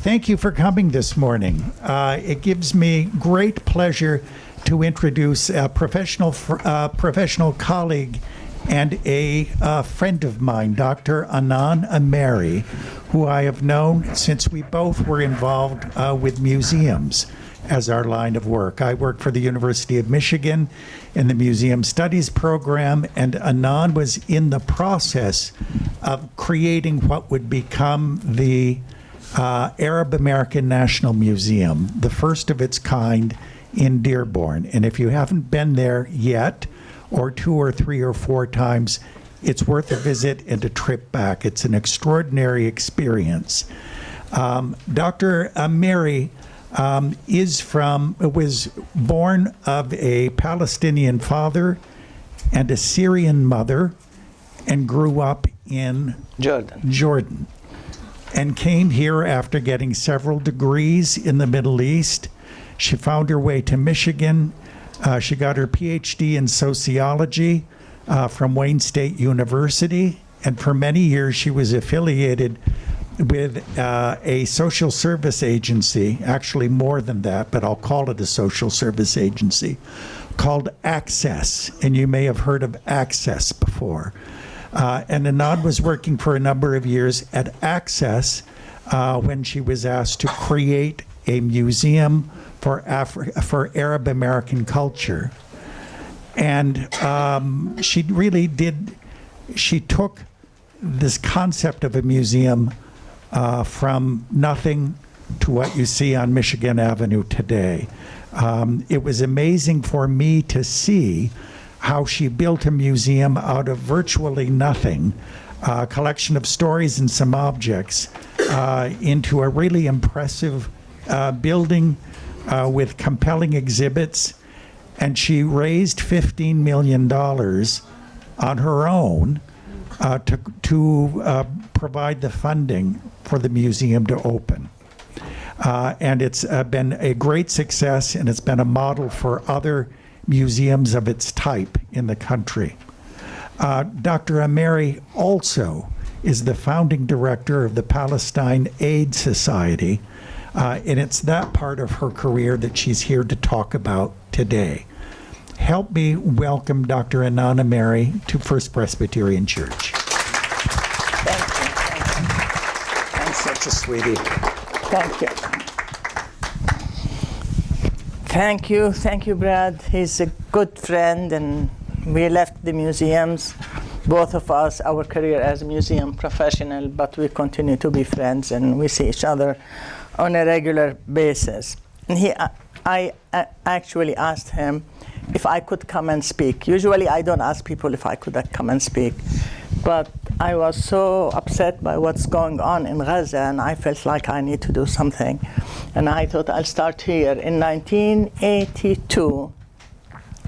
Thank you for coming this morning. It gives me great pleasure to introduce a professional colleague and a friend of mine, Dr. Anan Ameri, who I have known since we both were involved with museums as our line of work. I work for the University of Michigan in the Museum Studies program, and Anan was in the process of creating what would become the Arab American National Museum, the first of its kind in Dearborn. And if you haven't been there yet, or 2 or 3 or 4 times, it's worth a visit and a trip back. It's an extraordinary experience. Dr. Ameri was born of a Palestinian father and a Syrian mother, and grew up in Jordan, and came here after getting several degrees in the Middle East. She found her way to Michigan. She got her PhD in sociology from Wayne State University, and for many years she was affiliated with a social service agency, actually more than that, but I'll call it a social service agency, called Access, and you may have heard of Access before. And Anan was working for a number of years at Access when she was asked to create a museum for Arab American culture. And she took this concept of a museum from nothing to what you see on Michigan Avenue today. It was amazing for me to see how she built a museum out of virtually nothing, a collection of stories and some objects, into a really impressive building with compelling exhibits. And she raised $15 million on her own to provide the funding for the museum to open. And it's been a great success, and it's been a model for other museums of its type in the country. Dr. Ameri also is the founding director of the Palestine Aid Society, and it's that part of her career that she's here to talk about today. Help me welcome Dr. Anan Ameri to First Presbyterian Church. Thank you. I'm such a sweetie. Thank you. Thank you, Brad. He's a good friend, and we left the museums, both of us, our career as a museum professional, but we continue to be friends, and we see each other on a regular basis. And I actually asked him if I could come and speak. Usually I don't ask people if I could come and speak, but I was so upset by what's going on in Gaza, and I felt like I need to do something. And I thought I'll start here. In 1982,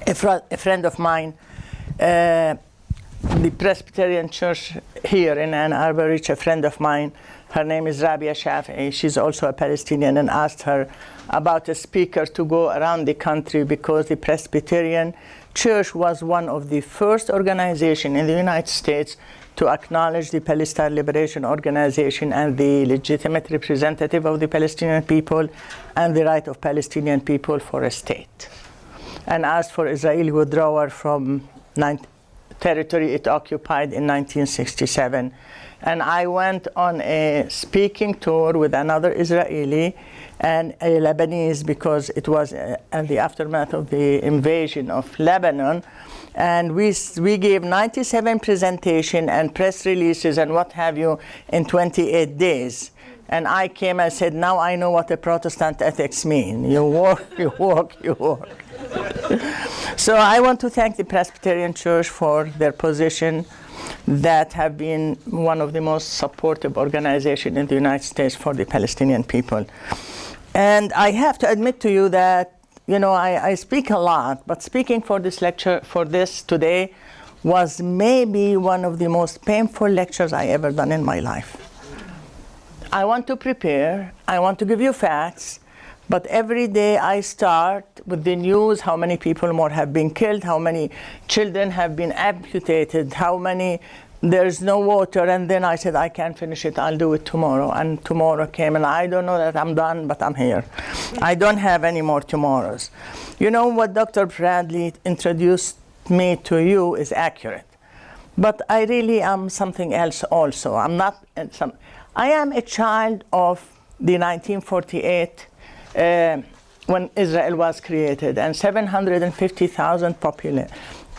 a friend of mine, the Presbyterian church here in Ann Arbor reached a friend of mine. Her name is Rabia Shafi'i. She's also a Palestinian, and asked her about a speaker to go around the country, because the Presbyterian church was one of the first organizations in the United States to acknowledge the Palestine Liberation Organization and the legitimate representative of the Palestinian people and the right of Palestinian people for a state, and asked for Israeli withdrawal from territory it occupied in 1967. And I went on a speaking tour with another Israeli and a Lebanese, because it was in the aftermath of the invasion of Lebanon. And we gave 97 presentations and press releases and what have you in 28 days. And I came and said, now I know what the Protestant ethics mean. You work, you work, you work. So I want to thank the Presbyterian Church for their position, that have been one of the most supportive organizations in the United States for the Palestinian people. And I have to admit to you that, you know, I speak a lot, but speaking for this lecture, for this today, was maybe one of the most painful lectures I ever done in my life. I want to prepare, I want to give you facts, but every day I start with the news, how many people more have been killed, how many children have been amputated, how many there's no water, and then I said, I can't finish it, I'll do it tomorrow. And tomorrow came, and I don't know that I'm done, but I'm here. I don't have any more tomorrows. You know what Dr. Bradley introduced me to you is accurate. But I really am something else also. I'm not I am a child of the 1948 when Israel was created, and 750,000 population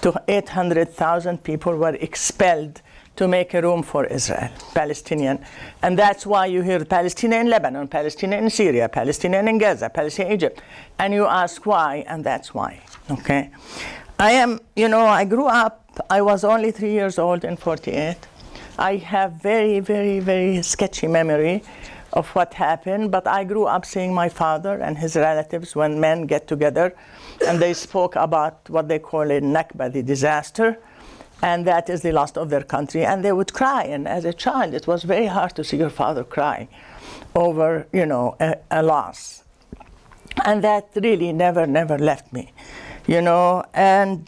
to 800,000 people were expelled to make a room for Israel, Palestinian. And that's why you hear Palestinian in Lebanon, Palestinian in Syria, Palestinian in Gaza, Palestinian in Egypt. And you ask why, and that's why, okay? I grew up, I was only 3 years old in 48. I have very, very, very sketchy memory of what happened, but I grew up seeing my father and his relatives when men get together, and they spoke about what they call a Nakba, the disaster, and that is the loss of their country, and they would cry. And as a child, it was very hard to see your father cry over, a loss. And that really never left me, and,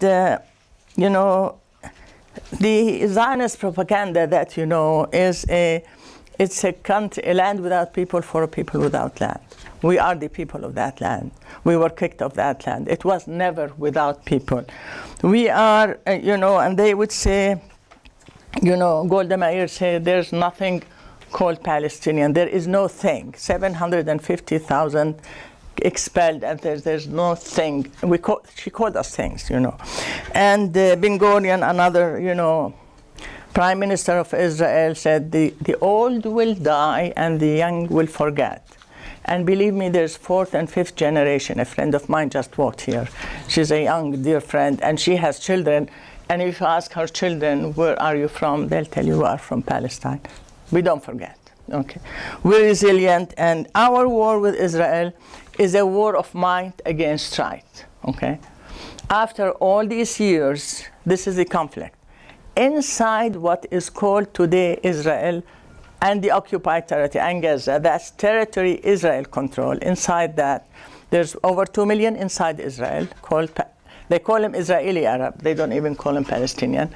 the Zionist propaganda that, is it's a land without people for a people without land. We are the people of that land. We were kicked off that land. It was never without people. We are, and they would say, Golda Meir said, there's nothing called Palestinian. There is no thing. 750,000 expelled, and there's no thing. She called us things, And Ben Gurion, another, Prime Minister of Israel, said the old will die and the young will forget. And believe me, there's fourth and fifth generation. A friend of mine just walked here. She's a young, dear friend, and she has children. And if you ask her children, where are you from? They'll tell you we are from Palestine. We don't forget, okay? We're resilient, and our war with Israel is a war of might against right, okay? After all these years, this is the conflict. Inside what is called today Israel and the occupied territory and Gaza, that's territory Israel control. Inside that, there's over 2 million inside Israel, they call them Israeli Arab, they don't even call them Palestinian.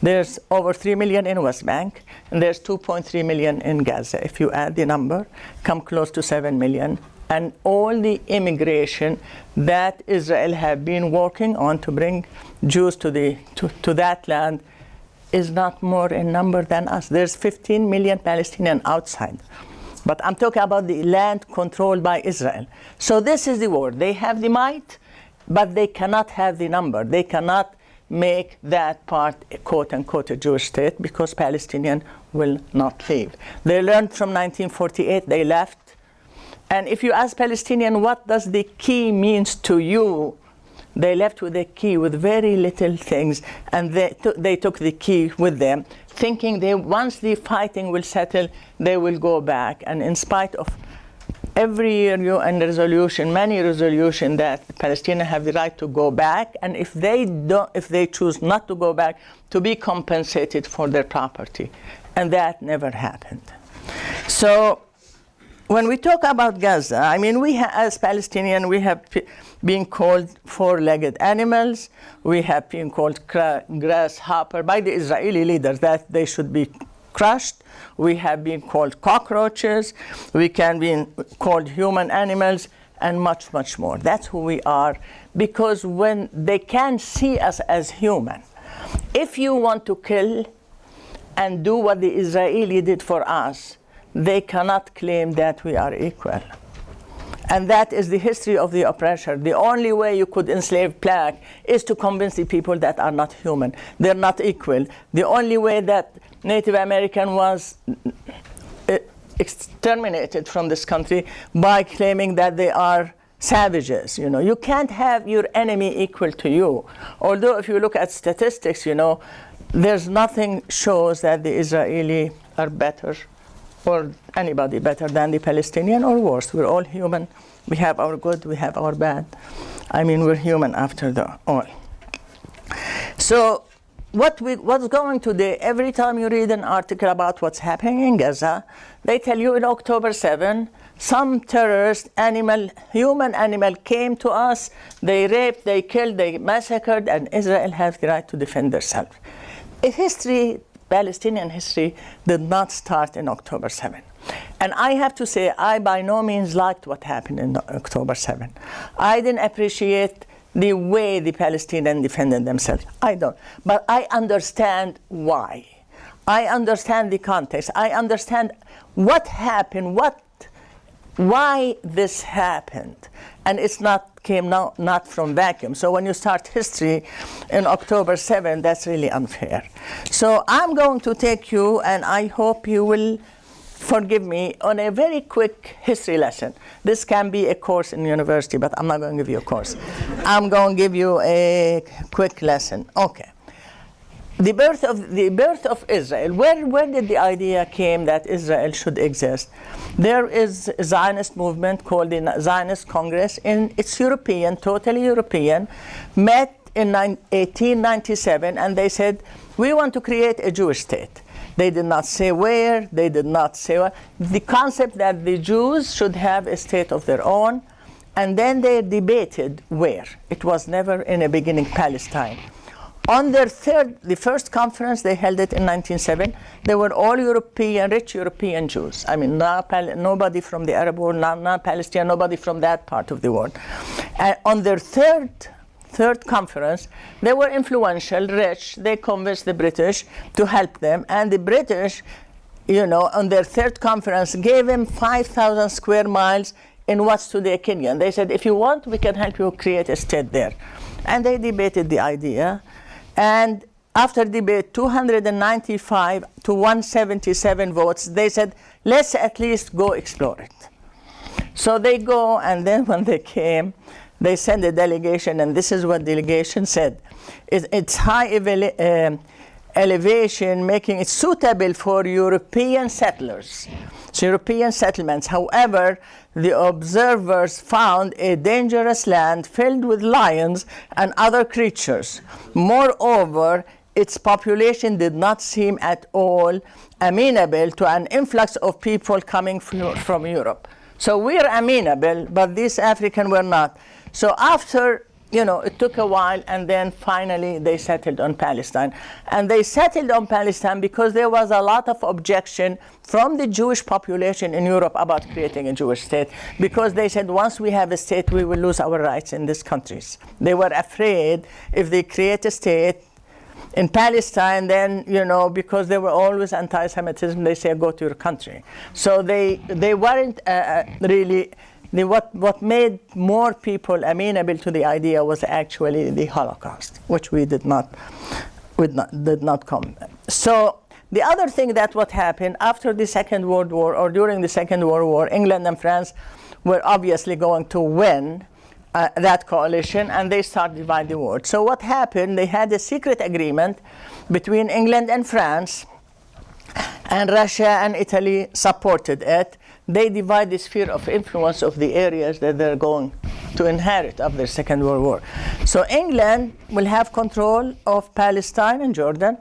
There's over 3 million in West Bank, and there's 2.3 million in Gaza. If you add the number, come close to 7 million. And all the immigration that Israel have been working on to bring Jews to that land is not more in number than us. There's 15 million Palestinians outside. But I'm talking about the land controlled by Israel. So this is the war. They have the might, but they cannot have the number. They cannot make that part, quote unquote, a Jewish state, because Palestinians will not leave. They learned from 1948, they left. And if you ask Palestinian, what does the key means to you? They left with a key with very little things, and they took the key with them, thinking once the fighting will settle, they will go back. And in spite of every year UN resolution, many resolutions that Palestinians have the right to go back, and if they choose not to go back, to be compensated for their property, and that never happened. So when we talk about Gaza, I mean, as Palestinians, we have been called four-legged animals. We have been called grasshopper by the Israeli leaders that they should be crushed. We have been called cockroaches. We can be called human animals, and much, much more. That's who we are, because when they can't see us as human, if you want to kill and do what the Israeli did for us, they cannot claim that we are equal. And that is the history of the oppressor. The only way you could enslave black is to convince the people that are not human. They're not equal. The only way that Native American was exterminated from this country by claiming that they are savages. You can't have your enemy equal to you. Although if you look at statistics, there's nothing shows that the Israeli are better or anybody better than the Palestinian or worse. We're all human. We have our good, we have our bad. I mean, we're human after all. So what's going today, every time you read an article about what's happening in Gaza, they tell you in October 7, some terrorist human animal came to us, they raped, they killed, they massacred, and Israel has the right to defend themselves. History Palestinian history did not start in October 7. And I have to say, I by no means liked what happened in October 7. I didn't appreciate the way the Palestinians defended themselves. I don't. But I understand why. I understand the context. I understand what happened, why this happened. And it's not from vacuum. So when you start history in October 7, that's really unfair. So I'm going to take you, and I hope you will forgive me, on a very quick history lesson. This can be a course in university, but I'm not going to give you a course. I'm going to give you a quick lesson. Okay. The birth of Israel. Where did the idea came that Israel should exist? There is a Zionist movement called the Zionist Congress, and it's European, totally European, met in 1897, and they said, we want to create a Jewish state. They did not say where, they did not say what. The concept that the Jews should have a state of their own, and then they debated where. It was never in the beginning Palestine. On their the first conference, they held it in 1907, they were all European, rich European Jews. I mean, nobody from the Arab world, not Palestine, nobody from that part of the world. On their third conference, they were influential, rich. They convinced the British to help them, and the British, on their third conference, gave them 5,000 square miles in what's today Kenya. They said, if you want, we can help you create a state there. And they debated the idea, and after debate, 295 to 177 votes, they said, let's at least go explore it. So they go, and then when they came, they sent a delegation, and this is what the delegation said. It's high elevation, making it suitable for European settlers, so European settlements. However, the observers found a dangerous land filled with lions and other creatures. Moreover, its population did not seem at all amenable to an influx of people coming from Europe. So we're amenable, but these Africans were not. So after, it took a while, and then finally they settled on Palestine. And they settled on Palestine because there was a lot of objection from the Jewish population in Europe about creating a Jewish state, because they said, once we have a state, we will lose our rights in these countries. They were afraid if they create a state in Palestine, then, because they were always anti-Semitism, they say, go to your country. So they weren't really... What made more people amenable to the idea was actually the Holocaust, which we did not come. So the other thing that what happened after the Second World War, or during the Second World War, England and France were obviously going to win that coalition, and they started dividing the world. So what happened, they had a secret agreement between England and France, and Russia and Italy supported it. They divide the sphere of influence of the areas that they're going to inherit after the Second World War. So England will have control of Palestine and Jordan,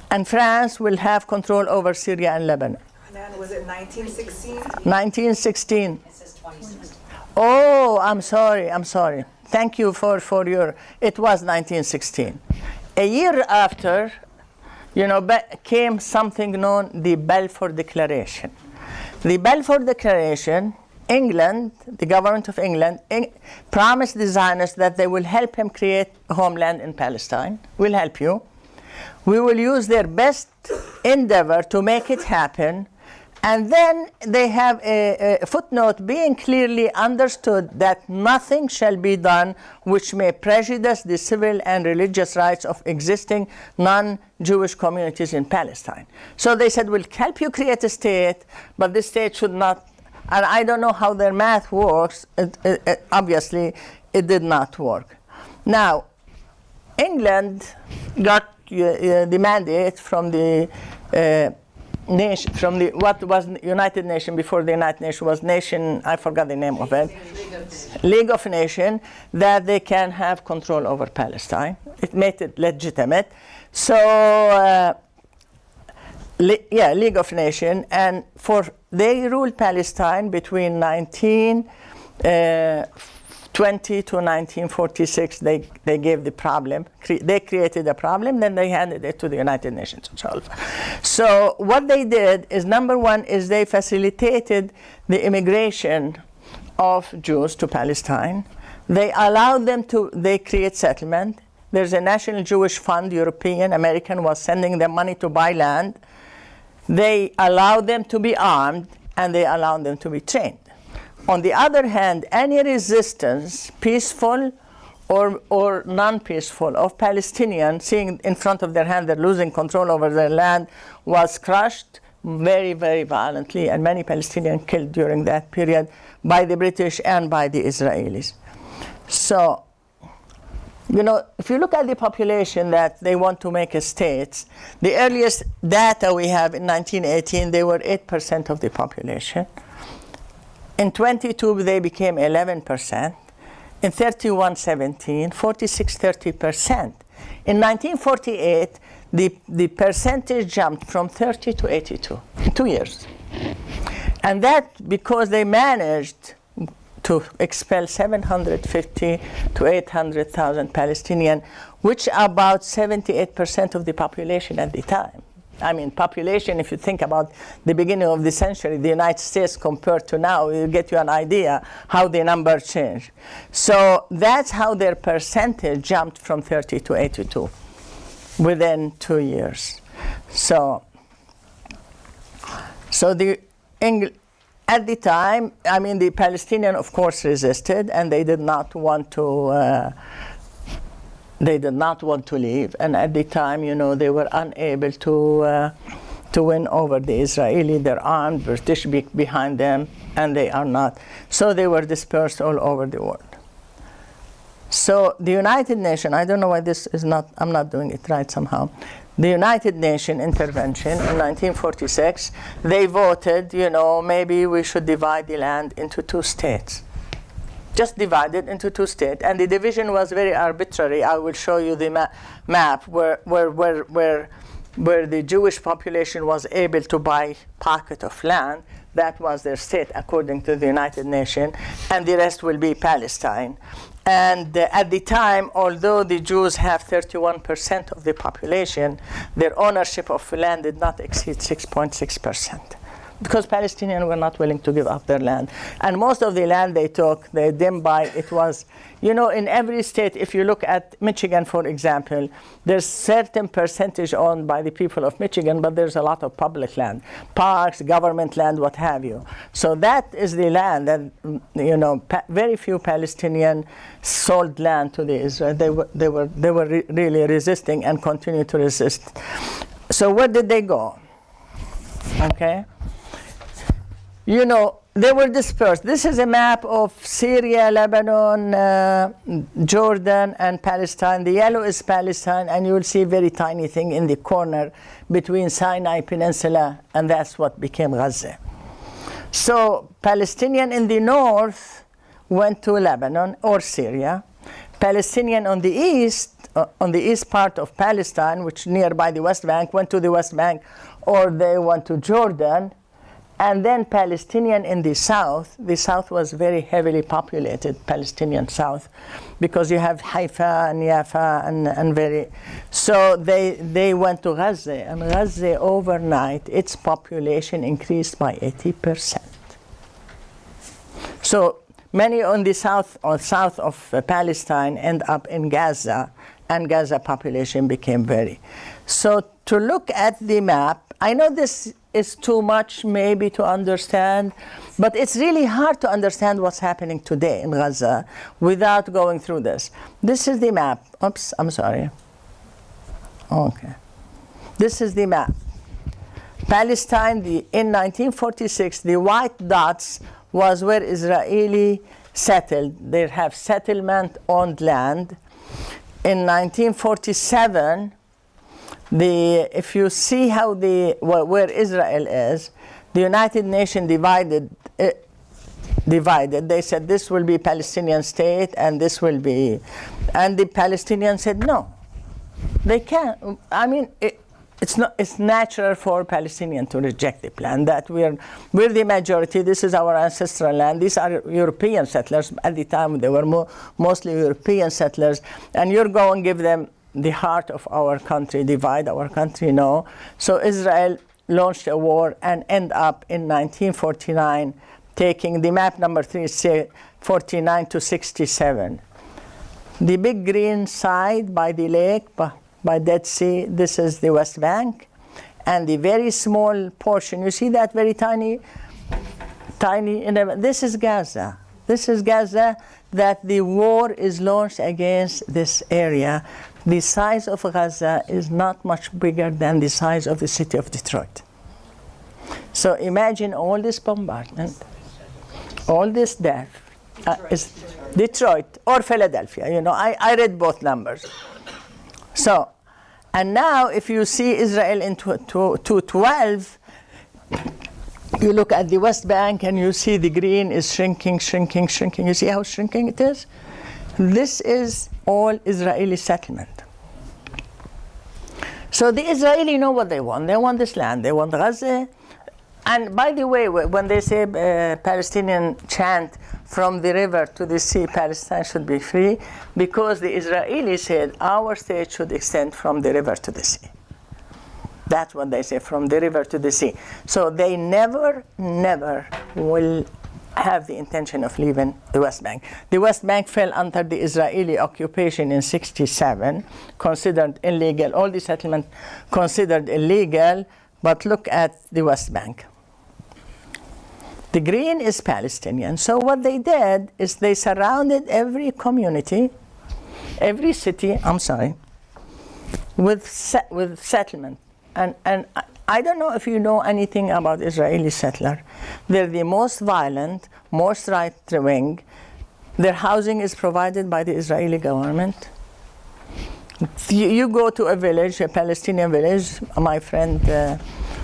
and France will have control over Syria and Lebanon. Anan, was it 1916? 1916. It says 2016. Oh, I'm sorry. Thank you for your, it was 1916. A year after, came something known the Balfour Declaration. The Balfour Declaration, England, the government of England, promised the Zionists that they will help him create a homeland in Palestine. We'll help you. We will use their best endeavor to make it happen. And then they have a footnote being clearly understood that nothing shall be done which may prejudice the civil and religious rights of existing non-Jewish communities in Palestine. So they said, we'll help you create a state, but this state should not, and I don't know how their math works. Obviously, it did not work. Now, England got the mandate from the nation, from the what was United Nations before the United Nations was nation, I forgot the name of it, League of Nations, that they can have control over Palestine. It made it legitimate. So League of Nations, and they ruled Palestine between 1912 20 to 1946, they gave the problem. They created a problem, then they handed it to the United Nations to solve. So what they did is, number one, is they facilitated the immigration of Jews to Palestine. They allowed them to, they create settlement. There's a National Jewish Fund, European, American, was sending them money to buy land. They allowed them to be armed, and they allowed them to be trained. On the other hand, any resistance, peaceful or non-peaceful, of Palestinians, seeing in front of their hand they're losing control over their land, was crushed very, very violently, and many Palestinians killed during that period by the British and by the Israelis. So, you know, if you look at the population that they want to make a state, the earliest data we have in 1918, they were 8% of the population. In 22, they became 11%. In 31, 17, 46, 30%. In 1948, the percentage jumped from 30 to 82 in 2 years. And that because they managed to expel 750 to 800,000 Palestinians, which are about 78% of the population at the time. I mean, population, if you think about the beginning of the century, the United States compared to now, it'll get you an idea how the number changed. So that's how their percentage jumped from 30 to 82 within 2 years. So at the time, I mean, the Palestinians, of course, resisted, and they did not want to. They did not want to leave, and at the time, you know, they were unable to win over the Israeli. They're armed, British behind them, and they are not. So they were dispersed all over the world. So the United Nations, I don't know why this is not, I'm not doing it right somehow. The United Nations intervention in 1946, they voted, you know, maybe we should divide the land into 2 states. Just divided into 2 states, and the division was very arbitrary. I will show you the map where the Jewish population was able to buy pocket of land. That was their state according to the United Nations, and the rest will be Palestine. And at the time, although the Jews have 31% of the population, their ownership of land did not exceed 6.6%. Because Palestinians were not willing to give up their land. And most of the land they took, they didn't buy. It was, you know, in every state, if you look at Michigan, for example, there's certain percentage owned by the people of Michigan, but there's a lot of public land, parks, government land, what have you. So that is the land that, you know, very few Palestinians sold land to the Israel. They were really resisting and continue to resist. So where did they go? Okay. You know, they were dispersed. This is a map of Syria, Lebanon, Jordan, and Palestine. The yellow is Palestine, and you will see a very tiny thing in the corner between Sinai Peninsula, and that's what became Gaza. So Palestinian in the north went to Lebanon or Syria. Palestinian on the east part of Palestine, which nearby the West Bank, went to the West Bank, or they went to Jordan. And then Palestinian in the south was very heavily populated, Palestinian south, because you have Haifa and Jaffa and very, so they went to Gaza, and Gaza overnight, its population increased by 80%. So many on the south of Palestine end up in Gaza, and Gaza population became very. So to look at the map, I know this is too much maybe to understand, but it's really hard to understand what's happening today in Gaza without going through this. This is the map. Oops, I'm sorry. Okay. This is the map. Palestine, in 1946, the white dots was where Israeli settled. They have settlement-owned land. In 1947, if you see how where Israel is, the United Nations divided. They said this will be Palestinian state and this will be, and the Palestinians said no, they can't. I mean, it's natural for Palestinians to reject the plan, that we're the majority, this is our ancestral land, these are European settlers. At the time, they were mostly European settlers, and you're going to give them the heart of our country, divide our country? No. So Israel launched a war and end up in 1949 taking the map number 3, say 49 to 67. The big green side by the lake, by Dead Sea, this is the West Bank. And the very small portion, you see that very tiny, this is Gaza. This is Gaza, that the war is launched against this area. The size of Gaza is not much bigger than the size of the city of Detroit. So imagine all this bombardment, all this death. Is Detroit or Philadelphia, you know, I read both numbers. So, and now if you see Israel in 2012, you look at the West Bank and you see the green is shrinking, shrinking, shrinking. You see how shrinking it is? This is all Israeli settlement. So the Israelis know what they want. They want this land. They want Gaza. And by the way, when they say Palestinian chant, from the river to the sea, Palestine should be free, because the Israelis said our state should extend from the river to the sea. That's what they say, from the river to the sea. So they never will have the intention of leaving the West Bank. The West Bank fell under the Israeli occupation in 1967, considered illegal, all the settlement considered illegal, but look at the West Bank. The green is Palestinian. So what they did is they surrounded every community, every city, with settlement. And I don't know if you know anything about Israeli settler. They're the most violent, most right-wing. Their housing is provided by the Israeli government. You go to a village, a Palestinian village, my friend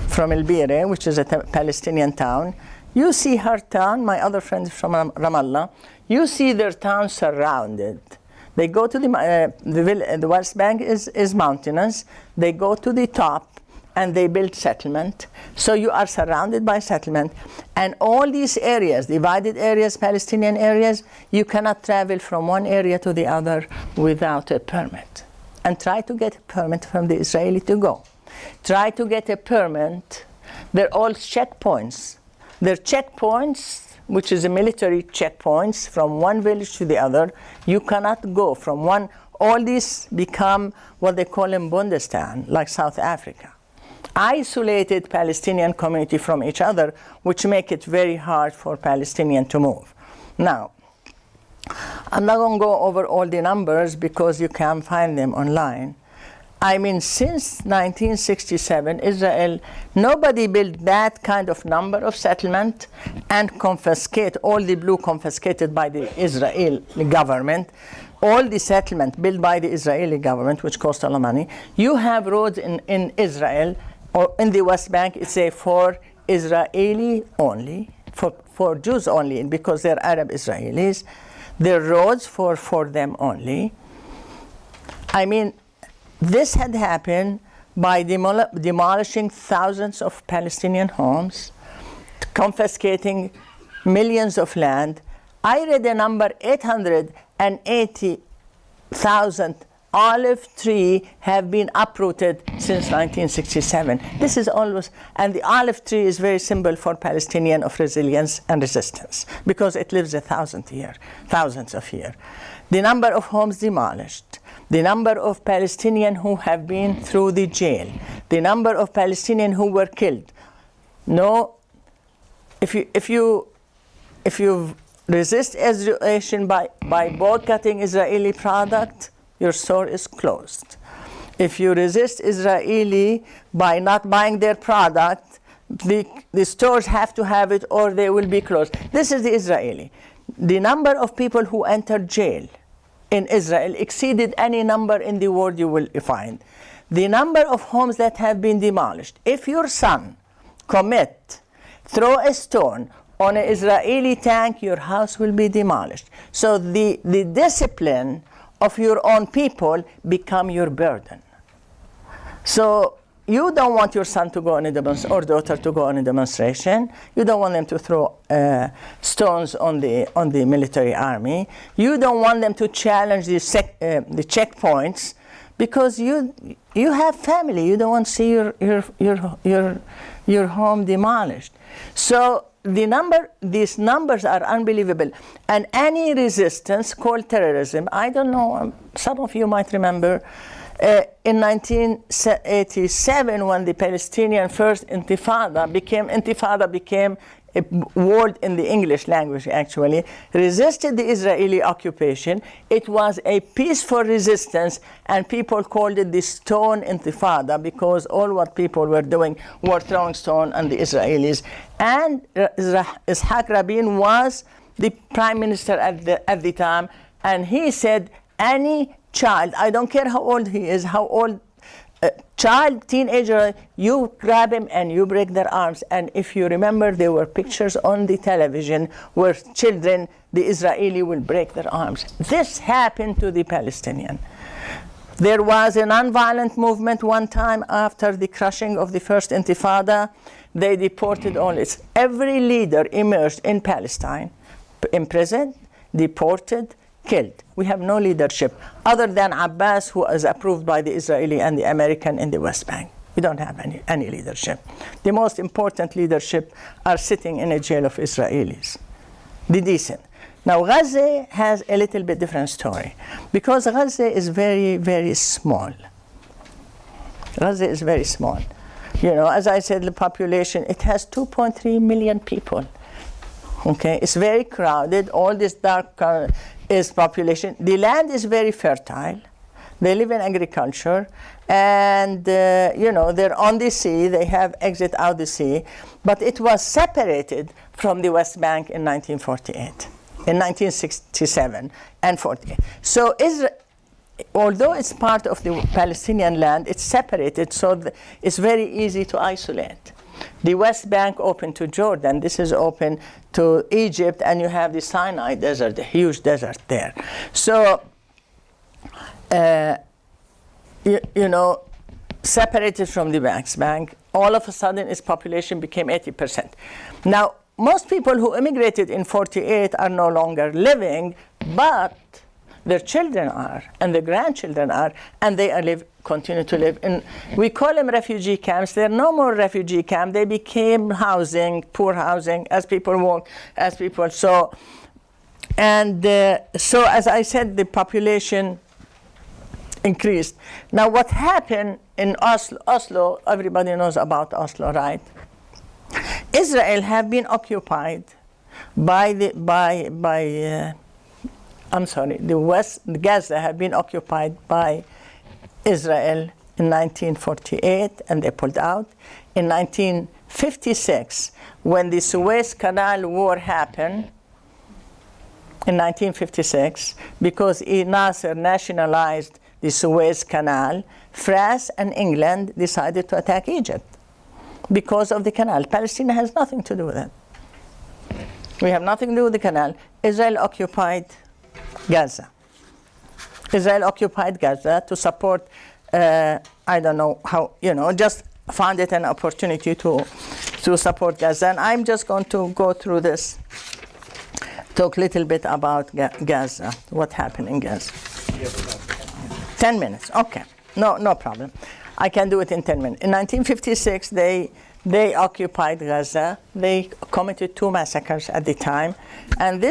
from Arbor, which is a Palestinian town, you see her town, my other friend from Ramallah, you see their town surrounded. They go to the West Bank is mountainous. They go to the top and they build settlement. So you are surrounded by settlement. And all these areas, divided areas, Palestinian areas, you cannot travel from one area to the other without a permit. And try to get a permit from the Israeli to go. Try to get a permit. They're all checkpoints. They're checkpoints, which is a military checkpoints from one village to the other. You cannot go from one. All these become what they call in Bundestan, like South Africa. Isolated Palestinian community from each other, which make it very hard for Palestinians to move. Now, I'm not going to go over all the numbers because you can find them online. I mean, since 1967, Israel, nobody built that kind of number of settlement and confiscate all the blue confiscated by the Israeli government, all the settlement built by the Israeli government, which cost a lot of money. You have roads in Israel, or in the West Bank, it's for Israeli only, for Jews only, because they're Arab Israelis. There are roads for them only. I mean, this had happened by demolishing thousands of Palestinian homes, confiscating millions of land. I read the number 880,000 olive trees have been uprooted since 1967. This is almost, and the olive tree is very symbol for Palestinian of resilience and resistance because it lives thousands of years. The number of homes demolished, the number of Palestinians who have been through the jail, the number of Palestinians who were killed. No, if you resist education by boycotting Israeli product, your store is closed. If you resist Israeli by not buying their product, the stores have to have it or they will be closed. This is the Israeli. The number of people who entered jail in Israel exceeded any number in the world you will find. The number of homes that have been demolished. If your son throw a stone on an Israeli tank, your house will be demolished. So the discipline of your own people become your burden. So you don't want your son to go on a demonstration or daughter to go on a demonstration. You don't want them to throw stones on the military army. You don't want them to challenge the checkpoints, because you have family. You don't want to see your home demolished. So these numbers are unbelievable. And any resistance called terrorism, I don't know, some of you might remember, in 1987, when the Palestinian first intifada became a word in the English language, actually, resisted the Israeli occupation. It was a peaceful resistance, and people called it the Stone Intifada, because all what people were doing were throwing stone on the Israelis. And Ishaq Rabin was the prime minister at the time, and he said, any child, I don't care how old he is, how old, child, teenager, you grab him and you break their arms. And if you remember, there were pictures on the television where children, the Israeli, will break their arms. This happened to the Palestinian. There was a nonviolent movement one time after the crushing of the first Intifada. They deported every leader emerged in Palestine, imprisoned, deported, killed. We have no leadership other than Abbas, who is approved by the Israeli and the American in the West Bank. We don't have any leadership. The most important leadership are sitting in a jail of Israelis, the decent. Now Gaza has a little bit different story, because Gaza is very, very small. Gaza is very small. You know, as I said, the population, it has 2.3 million people. Okay, it's very crowded. All this dark is population. The land is very fertile. They live in agriculture, and you know, they're on the sea. They have exit out the sea, but it was separated from the West Bank in 1948, in 1967 and 48. So Israel, although it's part of the Palestinian land, it's separated, so it's very easy to isolate. The West Bank open to Jordan. This is open to Egypt, and you have the Sinai Desert, the huge desert there. So, you know, separated from the West Bank, all of a sudden its population became 80%. Now, most people who immigrated in 48 are no longer living, but their children are, and their grandchildren are, and they continue to live in, we call them refugee camps. They're no more refugee camps. They became housing, poor housing, as people walk, as people, so as I said, the population increased. Now what happened in Oslo, everybody knows about Oslo, right? Israel have been occupied Gaza have been occupied by Israel in 1948, and they pulled out. In 1956, when the Suez Canal War happened, in 1956, because Nasser nationalized the Suez Canal, France and England decided to attack Egypt because of the canal. Palestine has nothing to do with it. We have nothing to do with the canal. Israel occupied Gaza. Israel occupied Gaza to support, I don't know how, you know, just found it an opportunity to support Gaza. And I'm just going to go through this, talk a little bit about Gaza, what happened in Gaza. 10 minutes, okay, no problem. I can do it in 10 minutes. In 1956, they occupied Gaza. They committed 2 massacres at the time. And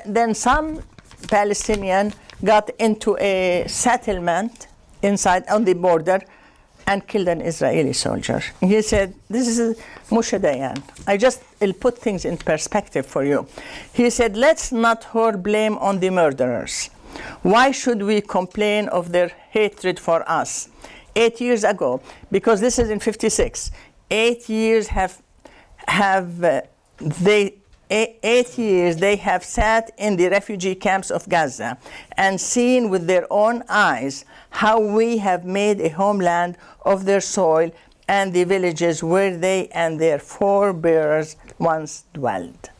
then some Palestinian got into a settlement inside on the border and killed an Israeli soldier. He said, this is Moshe Dayan. I'll put things in perspective for you. He said, let's not pour blame on the murderers. Why should we complain of their hatred for us? 8 years ago, because this is in 56, 8 years they have sat in the refugee camps of Gaza and seen with their own eyes how we have made a homeland of their soil and the villages where they and their forebears once dwelled.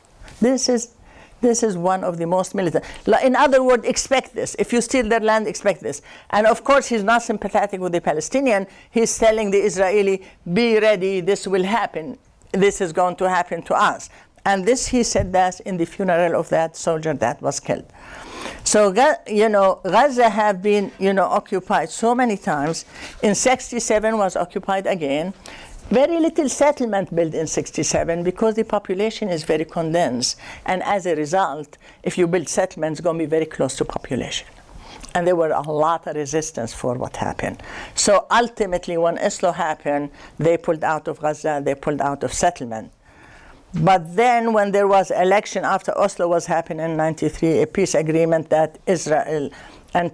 This is This is one of the most militant. In other words, expect this. If you steal their land, expect this. And of course, he's not sympathetic with the Palestinian. He's telling the Israeli, be ready, this will happen. This is going to happen to us. And this, he said that in the funeral of that soldier that was killed. So, Gaza have been, occupied so many times. In 67 was occupied again. Very little settlement built in 67 because the population is very condensed. And as a result, if you build settlements, it's going to be very close to population. And there were a lot of resistance for what happened. So ultimately, when Oslo happened, they pulled out of Gaza, they pulled out of settlement. But then when there was election after Oslo was happening in 93, a peace agreement that Israel and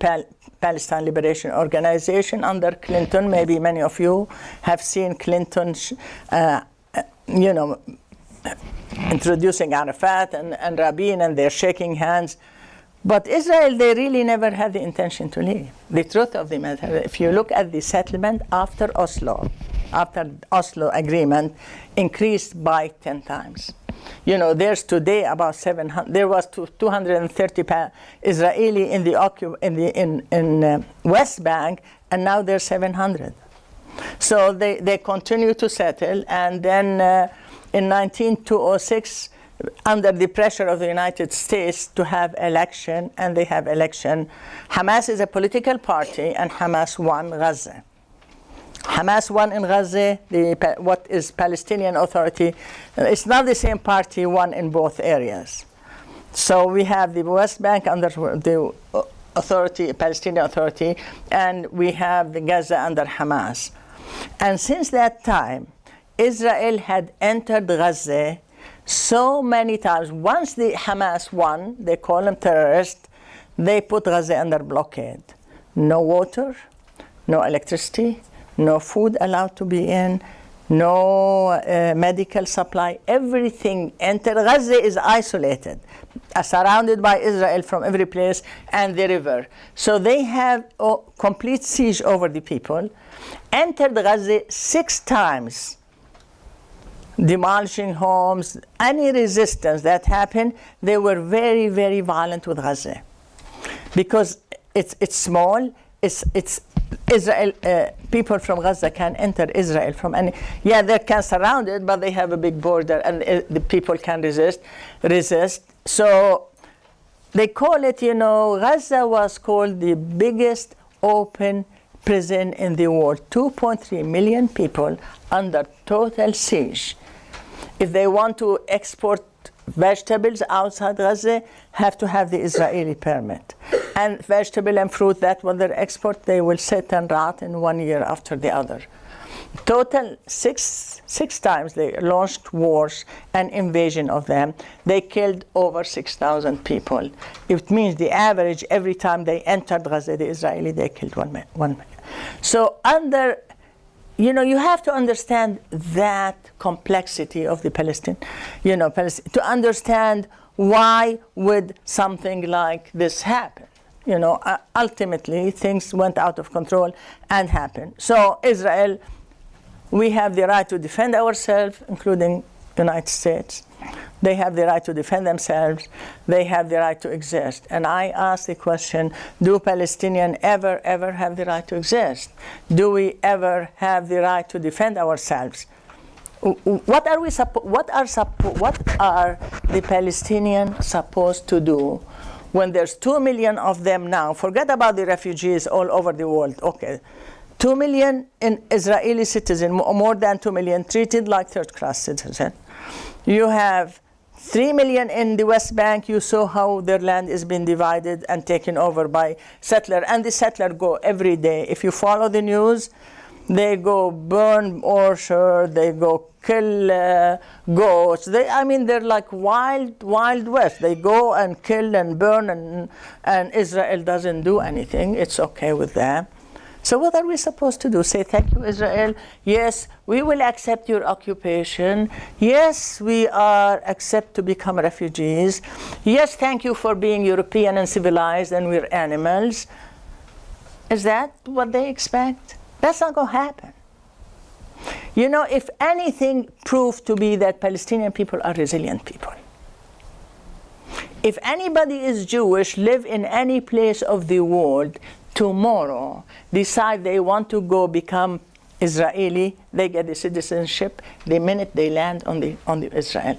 Palestine Liberation Organization under Clinton, maybe many of you have seen Clinton, introducing Arafat and Rabin, and they're shaking hands. But Israel, they really never had the intention to leave. The truth of the matter, if you look at the settlement after Oslo agreement, increased by 10 times. There's today about 700. There was 230 Israeli in the West Bank, and now there's 700. So they continue to settle, and then in 1906, under the pressure of the United States to have election, and they have election. Hamas is a political party, and Hamas won Gaza. Hamas won in Gaza, what is Palestinian Authority. It's not the same party won in both areas. So we have the West Bank under the authority, Palestinian Authority, and we have the Gaza under Hamas. And since that time, Israel had entered Gaza so many times. Once the Hamas won, they call them terrorists, they put Gaza under blockade. No water, no electricity, no food allowed to be in, no medical supply, everything entered. Gaza is isolated, surrounded by Israel from every place and the river. So they have a complete siege over the people, entered Gaza 6 times, demolishing homes. Any resistance that happened, they were very, very violent with Gaza. Because it's small, it's Israel, people from Gaza can enter Israel from any, they can surround it, but they have a big border, and the people can resist. So they call it, Gaza was called the biggest open prison in the world. 2.3 million people under total siege. If they want to export vegetables outside Gaza, have to have the Israeli permit. And vegetable and fruit, that when they export, they will sit and rot in 1 year after the other. Total six times they launched wars and invasion of them. They killed over 6,000 people. It means the average, every time they entered Gaza, the Israeli, they killed 1 million. So you have to understand that complexity of the Palestine, to understand why would something like this happen. Ultimately, things went out of control and happened. So Israel, we have the right to defend ourselves, including the United States. They have the right to defend themselves. They have the right to exist. And I ask the question, do Palestinians ever have the right to exist? Do we ever have the right to defend ourselves? What are the Palestinians supposed to do when there's 2 million of them now? Forget about the refugees all over the world. Okay, 2 million in Israeli citizens, more than 2 million treated like third-class citizens. You have 3 million in the West Bank. You saw how their land is being divided and taken over by settlers, and the settlers go every day. If you follow the news, they go burn orchards, they go kill goats. They're like wild west. They go and kill and burn, and Israel doesn't do anything. It's okay with them. So what are we supposed to do? Say, thank you, Israel. Yes, we will accept your occupation. Yes, we accept to become refugees. Yes, thank you for being European and civilized, and we're animals. Is that what they expect? That's not going to happen. If anything proved to be that Palestinian people are resilient people. If anybody is Jewish, live in any place of the world, tomorrow decide they want to go become Israeli, they get the citizenship the minute they land on the Israel.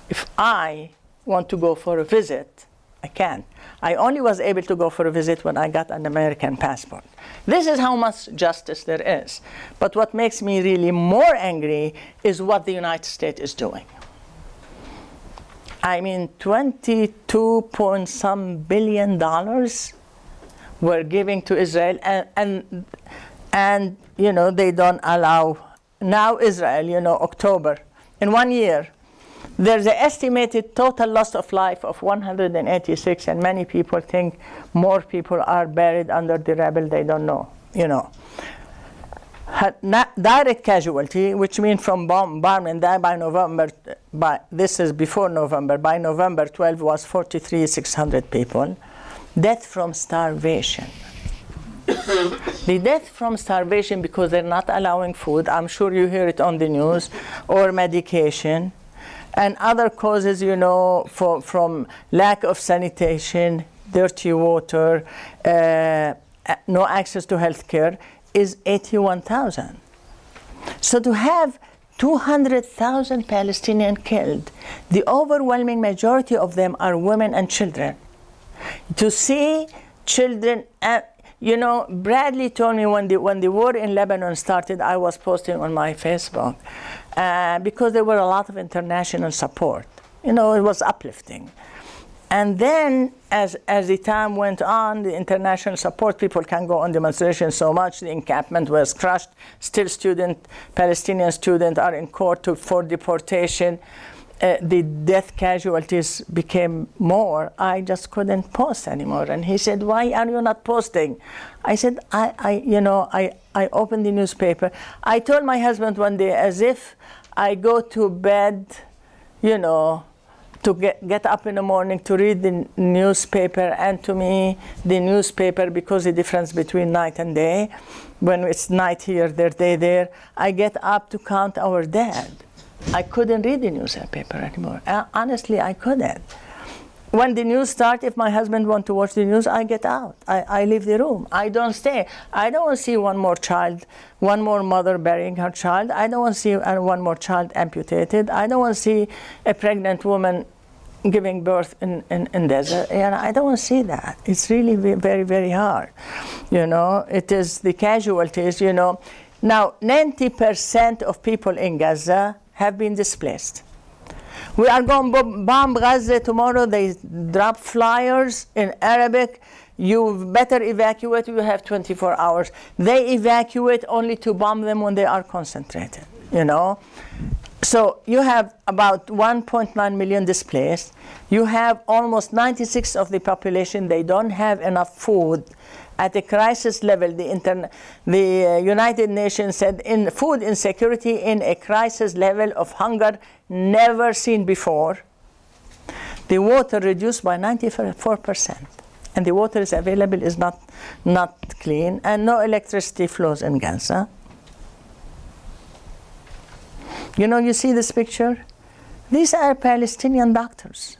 If I want to go for a visit, I can't. I only was able to go for a visit when I got an American passport. This is how much justice there is. But what makes me really more angry is what the United States is doing. I mean, 22 point some billion dollars we're giving to Israel, and you know, they don't allow now Israel, you know, October, in 1 year, there's an estimated total loss of life of 186, and many people think more people are buried under the rubble. They don't know, you know. Direct casualty, which means from bombardment, that by November, this is before November, by November 12 was 43,600 people. Death from starvation. The death from starvation because they're not allowing food, I'm sure you hear it on the news, or medication, and other causes, you know, from lack of sanitation, dirty water, no access to health care, is 81,000. So to have 200,000 Palestinians killed, the overwhelming majority of them are women and children. To see children, you know, Bradley told me when the war in Lebanon started, I was posting on my Facebook, because there were a lot of international support. You know, it was uplifting. And then, as the time went on, the international support, people can go on demonstrations so much, the encampment was crushed, still Palestinian students are in court for deportation. The death casualties became more. I just couldn't post anymore. And he said, why are you not posting? I said, I opened the newspaper. I told my husband one day, as if I go to bed, you know, to get up in the morning to read the newspaper, and to me, the newspaper, because the difference between night and day, when it's night here, they're day there, I get up to count our dead. I couldn't read the newspaper anymore. Honestly, I couldn't. When the news starts, if my husband wants to watch the news, I get out. I leave the room. I don't stay. I don't want to see one more child, one more mother burying her child. I don't want to see one more child amputated. I don't want to see a pregnant woman giving birth in desert. And I don't want to see that. It's really very, very hard. You know, it is the casualties, you know. Now, 90% of people in Gaza have been displaced. We are going to bomb Gaza tomorrow. They drop flyers in Arabic. You better evacuate. You have 24 hours. They evacuate only to bomb them when they are concentrated, you know. So you have about 1.9 million displaced. You have almost 96% of the population. They don't have enough food. At a crisis level, the United Nations said in food insecurity in a crisis level of hunger never seen before. The water reduced by 94%. And the water is available is not clean, and no electricity flows in Gaza. You know, you see this picture? These are Palestinian doctors.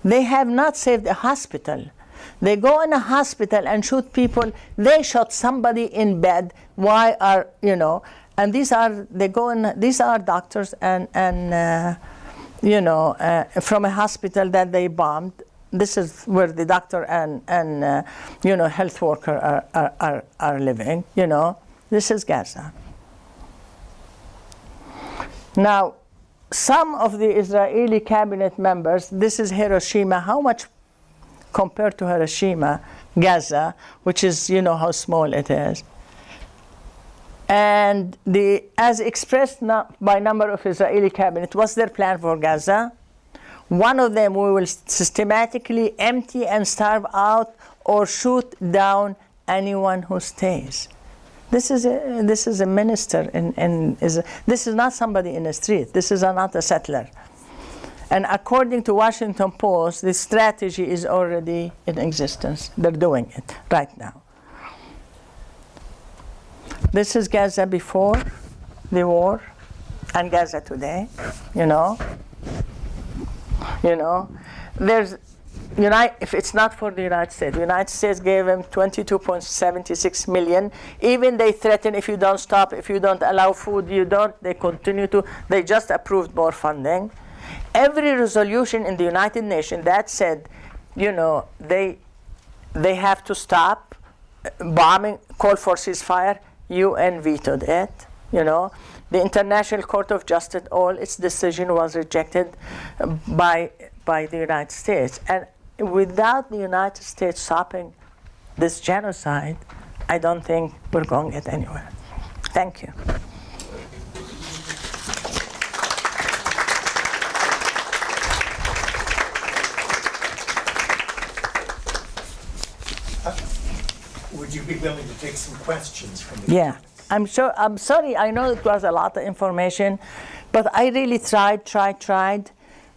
They have not saved a hospital. They go in a hospital and shoot people. They shot somebody in bed. Why are, you know, and these are doctors and you know, from a hospital that they bombed. This is where the doctor and you know, health worker are living, you know. This is Gaza. Now, some of the Israeli cabinet members, this is Hiroshima, how much compared to Hiroshima, Gaza, which is, you know, how small it is. And as expressed by a number of Israeli cabinet, what's their plan for Gaza? One of them, we will systematically empty and starve out or shoot down anyone who stays. This is a minister, this is not somebody in the street. This is not a settler. And according to Washington Post, this strategy is already in existence. They're doing it right now. This is Gaza before the war and Gaza today, you know. You know, there's if it's not for the United States gave them 22.76 million. Even they threaten, if you don't stop, if you don't allow food, they continue to, they just approved more funding. Every resolution in the United Nations that said, they have to stop bombing, call for ceasefire, UN vetoed it, The International Court of Justice, all its decision was rejected by the United States. And without the United States stopping this genocide, I don't think we're going to get anywhere. Thank you. Would you be willing to take some questions from the Yeah. I'm sorry, I know it was a lot of information, but I really tried.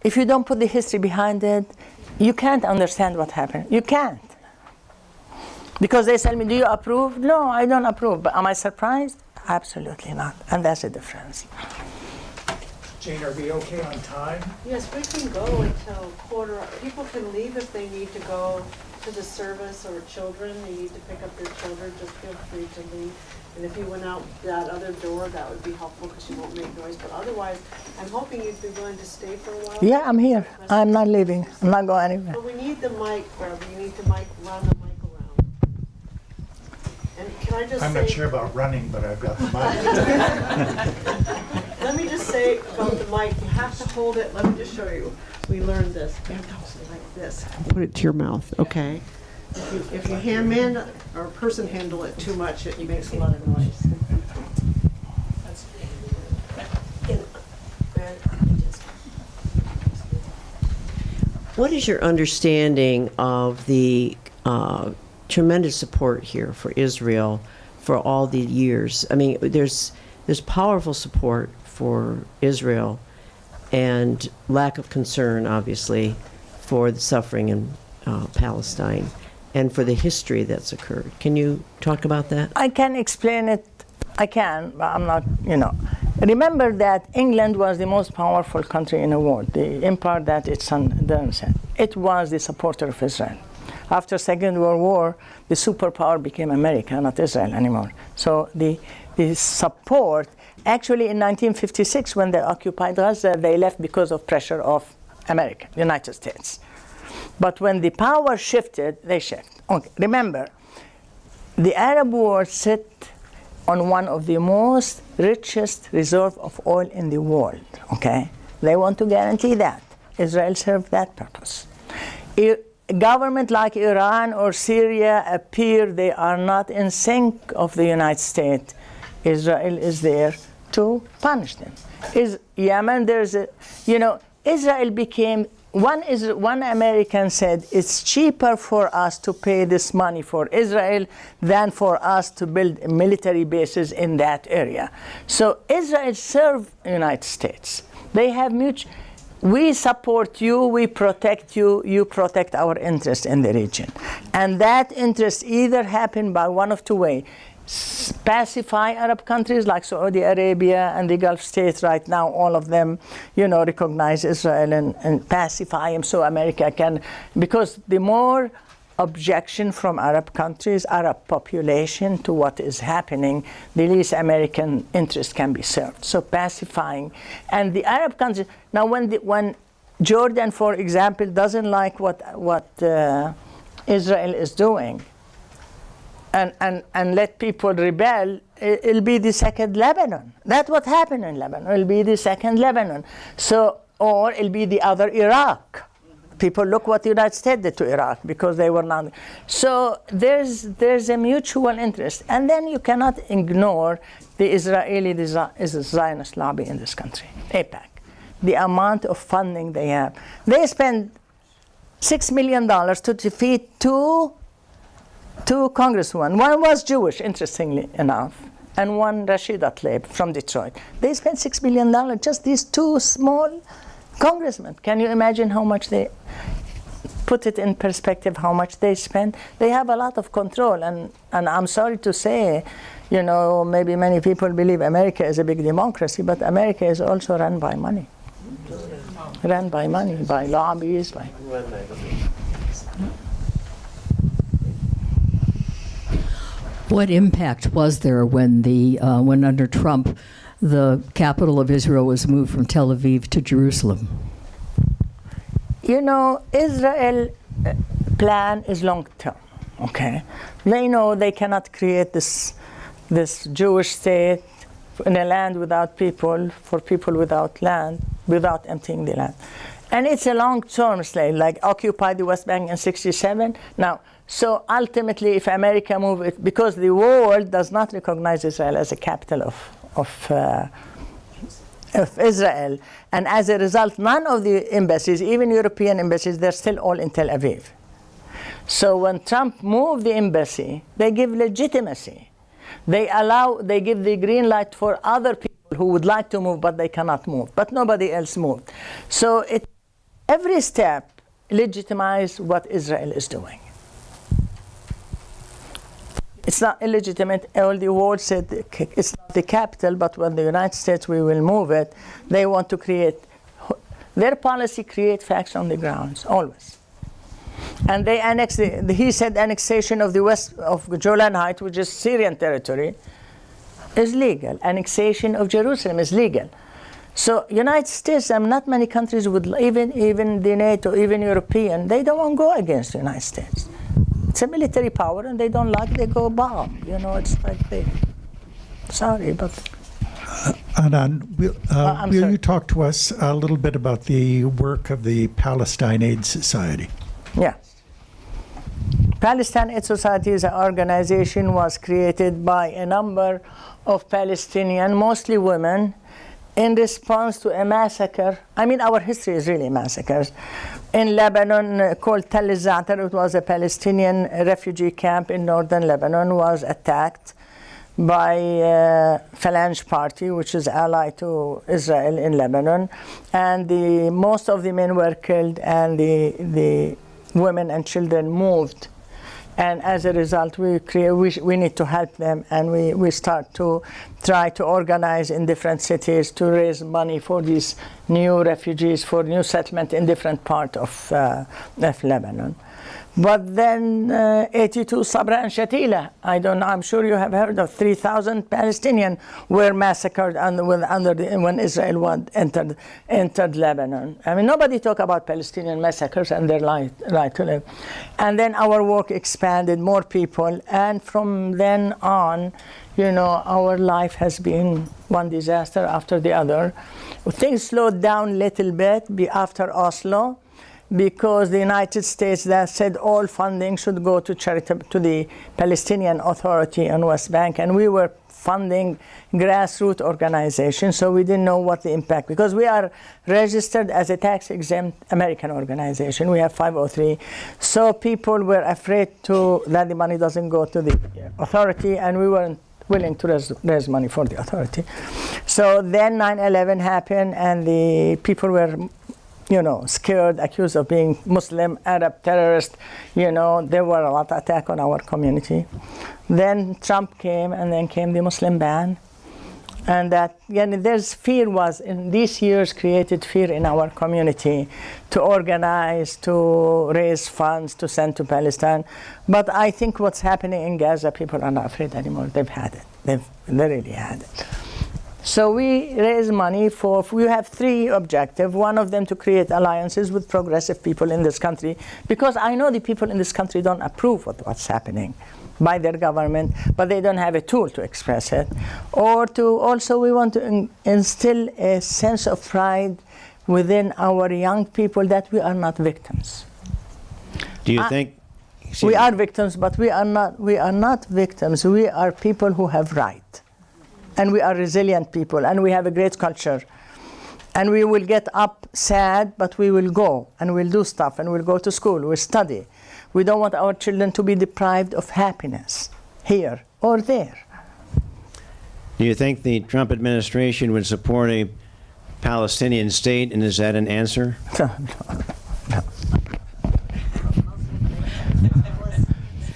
If you don't put the history behind it, you can't understand what happened. You can't. Because they tell me, do you approve? No, I don't approve. But am I surprised? Absolutely not. And that's the difference. Jane, are we okay on time? Yes, we can go until quarter. People can leave if they need to go to the service, or children, they need to pick up their children, just feel free to leave. And if you went out that other door, that would be helpful because you won't make noise. But otherwise, I'm hoping you'd be willing to stay for a while. Yeah, I'm here. I'm not leaving. I'm not going anywhere. But we need the mic, Barbara. You need to run the mic around. And can I just I'm say, not sure about running, but I've got the mic. let me just say about the mic, you have to hold it. Let me just show you. We learned this. You have to hold it like this. Put it to your mouth, okay? If you hand or person handle it too much, it makes a lot of noise. What is your understanding of the tremendous support here for Israel for all the years? I mean, there's powerful support for Israel and lack of concern, obviously, for the suffering in Palestine and for the history that's occurred. Can you talk about that? I can explain it. I can, but I'm not, Remember that England was the most powerful country in the world, the empire that its son said. It was the supporter of Israel. After Second World War, the superpower became America, not Israel anymore. So the support, actually in 1956, when they occupied Gaza, they left because of pressure of America, the United States. But when the power shifted, they shifted. Okay. Remember, the Arab world sit on one of the most richest reserve of oil in the world. Okay, they want to guarantee that Israel served that purpose. Government like Iran or Syria appear they are not in sync of the United States. Israel is there to punish them. Yemen, Israel became. One American said it's cheaper for us to pay this money for Israel than for us to build military bases in that area. So Israel served the United States. They have mutual. We support you, we protect you, you protect our interest in the region. And that interest either happened by one of two ways. Pacify Arab countries like Saudi Arabia and the Gulf states right now, all of them, recognize Israel and pacify them so America can, because the more objection from Arab countries, Arab population to what is happening, the least American interest can be served. So pacifying. And the Arab countries, now when Jordan, for example, doesn't like what Israel is doing, and let people rebel, it'll be the second Lebanon. That's what happened in Lebanon. It'll be the second Lebanon. Or it'll be the other Iraq. People look what the United States did to Iraq because they were not. So there's a mutual interest. And then you cannot ignore the Israeli Zionist lobby in this country, AIPAC. The amount of funding they have. They spend $6 million to defeat two congresswomen. One was Jewish, interestingly enough, and one Rashida Tlaib from Detroit. They spent $6 million, just these two small congressmen. Can you imagine how much they, put it in perspective, how much they spend? They have a lot of control, and I'm sorry to say, maybe many people believe America is a big democracy, but America is also run by money. Run by money, by lobbies, by... What impact was there when when under Trump, the capital of Israel was moved from Tel Aviv to Jerusalem? You know, Israel plan is long term. Okay, they know they cannot create this Jewish state in a land without people, for people without land, without emptying the land. And it's a long-term slave, like occupy the West Bank in 1967. Now, so ultimately, if America move it, because the world does not recognize Israel as a capital of Israel, and as a result, none of the embassies, even European embassies, they're still all in Tel Aviv. So when Trump moved the embassy, they give legitimacy. They give the green light for other people who would like to move, but they cannot move. But nobody else moved. So every step legitimizes what Israel is doing. It's not illegitimate. All the world said it's not the capital, but when the United States, we will move it, they want to create, their policy create facts on the grounds, always. And they annexed, he said annexation of the west of Golan Heights, which is Syrian territory, is legal. Annexation of Jerusalem is legal. So United States and not many countries would, even the NATO, even European, they don't want to go against the United States. It's a military power, and they don't like, they go bomb. You know, it's like they, sorry, but. Anan, will sorry. you talk to us a little bit about the work of the Palestine Aid Society? Yeah. Palestine Aid Society is an organization was created by a number of Palestinian, mostly women, in response to a massacre. I mean, our history is really massacres. In Lebanon, called Tel Zatar, it was a Palestinian refugee camp in northern Lebanon, was attacked by Phalange Party, which is allied to Israel in Lebanon. And most of the men were killed, and the women and children moved. And as a result, we need to help them, and we start to try to organize in different cities to raise money for these new refugees, for new settlement in different parts of Lebanon. But then 82 Sabra and Shatila, I'm sure you have heard of 3,000 Palestinians were massacred when Israel entered Lebanon. I mean, nobody talk about Palestinian massacres and their right to live. And then our work expanded, more people, and from then on, you know, our life has been one disaster after the other. Things slowed down a little bit after Oslo, because the United States that said all funding should go to the Palestinian Authority on West Bank, and we were funding grassroots organizations, so we didn't know what the impact, because we are registered as a tax-exempt American organization. We have 503, so people were afraid that the money doesn't go to the authority, and we weren't willing to raise money for the authority. So then 9/11 happened, and the people were, you know, scared, accused of being Muslim, Arab terrorist. You know, there were a lot of attack on our community. Then Trump came, and then came the Muslim ban. And that, there's fear was, in these years, created fear in our community to organize, to raise funds, to send to Palestine. But I think what's happening in Gaza, people are not afraid anymore. They've had it. They really had it. So we raise money we have three objectives. One of them to create alliances with progressive people in this country, because I know the people in this country don't approve of what's happening by their government, but they don't have a tool to express it. Or we want to instill a sense of pride within our young people that we are not victims. Do you think? We are victims, but we are not victims. We are people who have right. And we are resilient people, and we have a great culture. And we will get up sad, but we will go, and we'll do stuff, and we'll go to school, we'll study. We don't want our children to be deprived of happiness here or there. Do you think the Trump administration would support a Palestinian state, and is that an answer? No.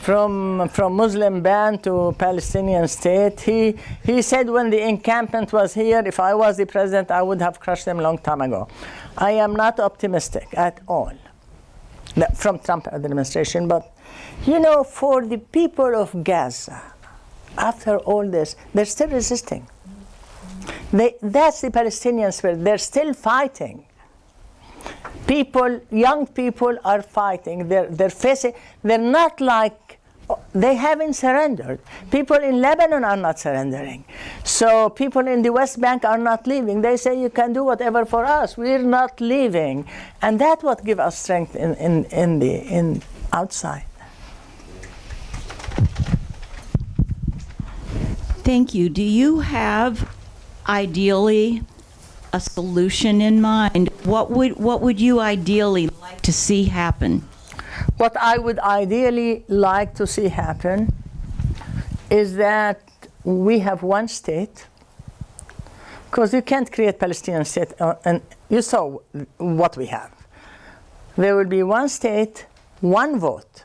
From Muslim ban to Palestinian state, he said when the encampment was here, if I was the president, I would have crushed them a long time ago. I am not optimistic at all. from Trump administration. But, you know, for the people of Gaza, after all this, they're still resisting. That's the Palestinian spirit. They're still fighting. People, young people are fighting. They're facing, they're not like, they haven't surrendered. People in Lebanon are not surrendering. So people in the West Bank are not leaving. They say, you can do whatever for us. We're not leaving. And that's what gives us strength in outside. Thank you. Do you have, ideally, a solution in mind? What would you ideally like to see happen? What I would ideally like to see happen is that we have one state, because you can't create Palestinian state, and you saw what we have. There will be one state, one vote.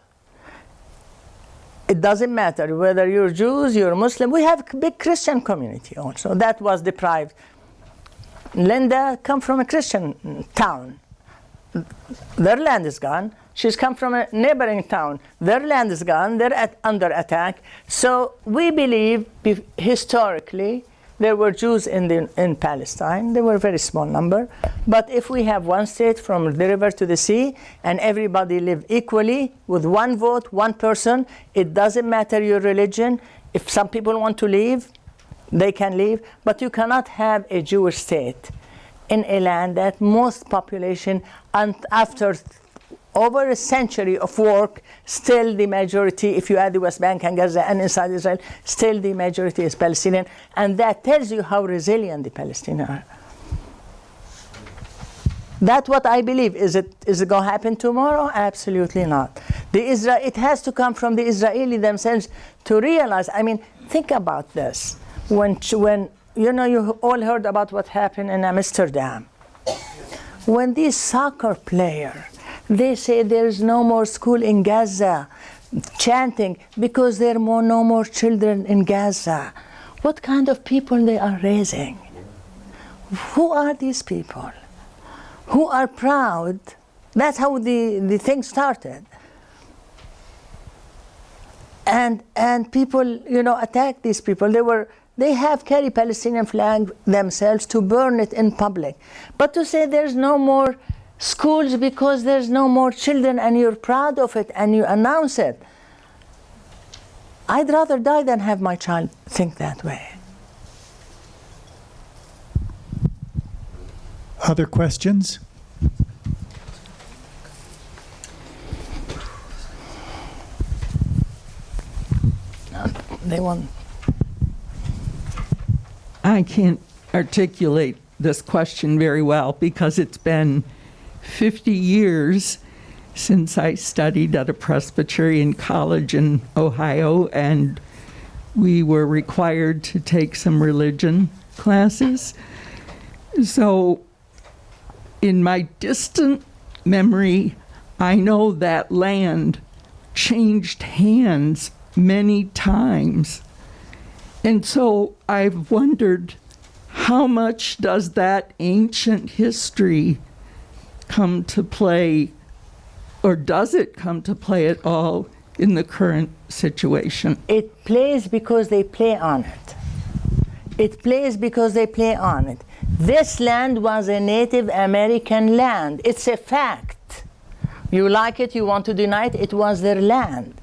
It doesn't matter whether you're Jews, you're Muslim. We have a big Christian community also. That was deprived. Linda come from a Christian town. Their land is gone. She's come from a neighboring town. Their land is gone. They're under attack. So we believe historically there were Jews in Palestine. They were a very small number. But if we have one state from the river to the sea and everybody live equally with one vote, one person, it doesn't matter your religion. If some people want to leave, they can leave. But you cannot have a Jewish state in a land that most population, and after over a century of work, still the majority, if you add the West Bank and Gaza and inside Israel, still the majority is Palestinian. And that tells you how resilient the Palestinians are. That's what I believe. Is it going to happen tomorrow? Absolutely not. It has to come from the Israeli themselves to realize. I mean, think about this. When you know, you all heard about what happened in Amsterdam. When these soccer players, they say there's no more school in Gaza, chanting because there are no more children in Gaza. What kind of people they are raising? Who are these people? Who are proud? That's how the thing started. And people, you know, attack these people. They have carried Palestinian flag themselves to burn it in public. But to say there's no more schools because there's no more children and you're proud of it and you announce it, I'd rather die than have my child think that way. Other questions? They want. I can't articulate this question very well because it's been 50 years since I studied at a Presbyterian college in Ohio, and we were required to take some religion classes. So in my distant memory, I know that land changed hands many times. And so I've wondered, how much does that ancient history come to play, or does it come to play at all in the current situation? It plays because they play on it. It plays because they play on it. This land was a Native American land. It's a fact. You like it, you want to deny it, it was their land.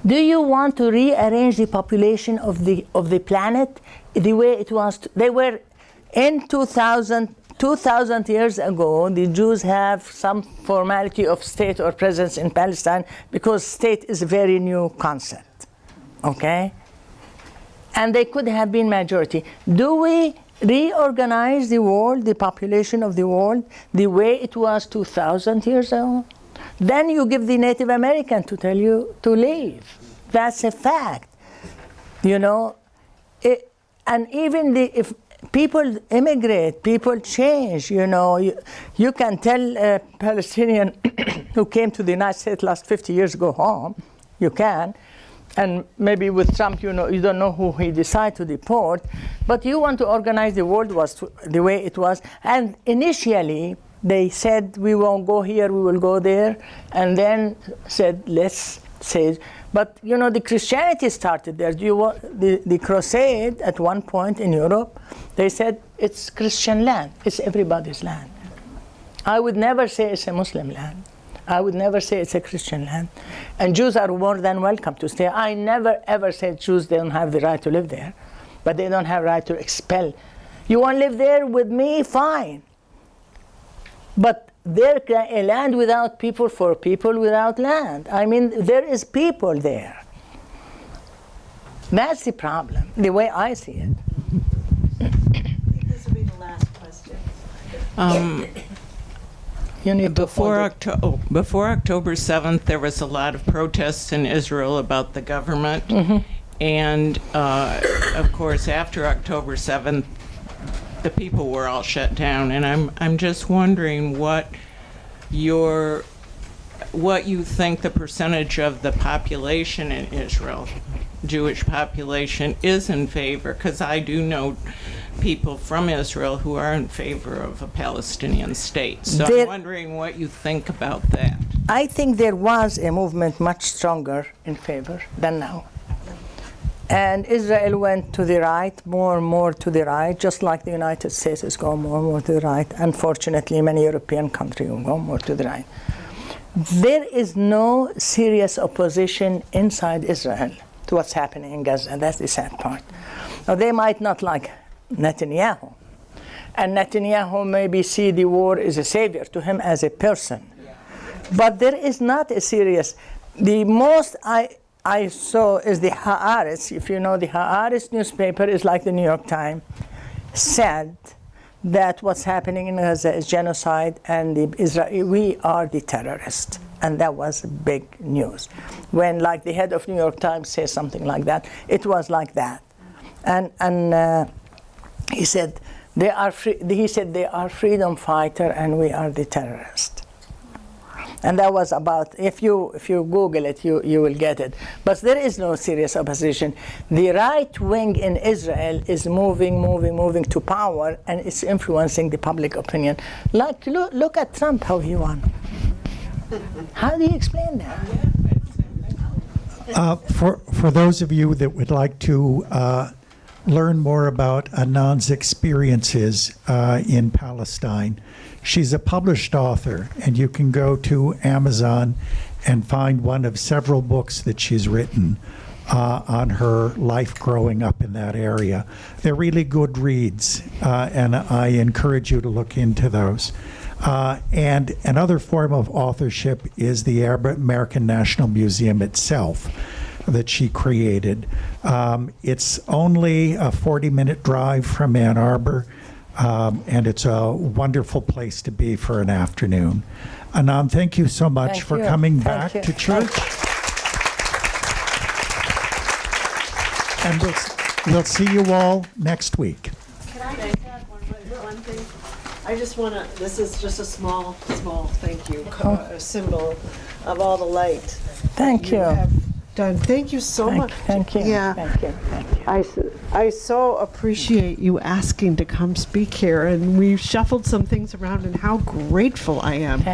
Do you want to rearrange the population of the planet the way it was? They were in 2000 years ago, the Jews have some formality of state or presence in Palestine because state is a very new concept, okay? And they could have been majority. Do we reorganize the world, the population of the world, the way it was 2,000 years ago? Then you give the Native American to tell you to leave. That's a fact, you know. And even if people immigrate, people change, you know. You can tell a Palestinian who came to the United States last 50 years, go home. You can. And maybe with Trump, you know, you don't know who he decided to deport. But you want to organize the world was the way it was. And initially, They said, we won't go here, we will go there, and then said, let's say. But you know, the Christianity started there. The crusade at one point in Europe, they said it's Christian land, it's everybody's land. I would never say it's a Muslim land. I would never say it's a Christian land. And Jews are more than welcome to stay. I never ever said Jews don't have the right to live there, but they don't have right to expel. You want to live there with me? Fine. But there, a land without people for people without land. I mean, there is people there. That's the problem, the way I see it. I think this will be the last question. You need to Before hold it. before October 7th, there was a lot of protests in Israel about the government. And of course, after October 7th, the people were all shut down. And I'm just wondering what you think the percentage of the population in Israel, Jewish population, is in favor, because I do know people from Israel who are in favor of a Palestinian state. So I'm wondering what you think about that. I think there was a movement much stronger in favor than now. And Israel went to the right, more and more to the right, just like the United States is going more and more to the right. Unfortunately, many European countries will go more to the right. There is no serious opposition inside Israel to what's happening in Gaza. That's the sad part. Now, they might not like Netanyahu. And Netanyahu maybe see the war as a savior to him as a person. But there is not a serious. The most I saw is the Haaretz. If you know, the Haaretz newspaper is like the New York Times, said that what's happening in Gaza is genocide and we are the terrorists. And that was big news. When like the head of New York Times says something like that, it was like that. And he said they are freedom fighter and we are the terrorists. And that was about, if you Google it, you will get it. But there is no serious opposition. The right wing in Israel is moving to power, and it's influencing the public opinion. Like, look at Trump, how he won. How do you explain that? For those of you that would like to learn more about Anan's experiences in Palestine, she's a published author, and you can go to Amazon and find one of several books that she's written on her life growing up in that area. They're really good reads, and I encourage you to look into those. And another form of authorship is the American National Museum itself that she created. It's only a 40-minute drive from Ann Arbor, and it's a wonderful place to be for an afternoon. Anan, thank you so much for coming back to church. And we'll see you all next week. Can I just add one thing? I just want to, this is just a small thank you, a symbol of all the light. Thank you. Have done. Thank you so much. Thank you. Yeah. Thank you. I so appreciate you asking to come speak here, and we shuffled some things around, and how grateful I am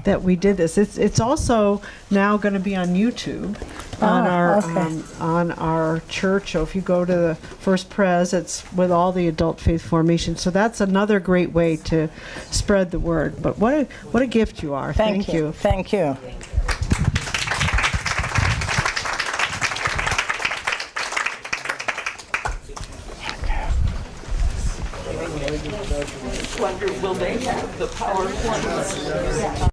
that we did this. It's also now going to be on YouTube on our church. So if you go to the First Pres, it's with all the adult faith formation. So that's another great way to spread the word. But what a gift you are. Thank you. Thank you. Wonder, will they have the PowerPoint?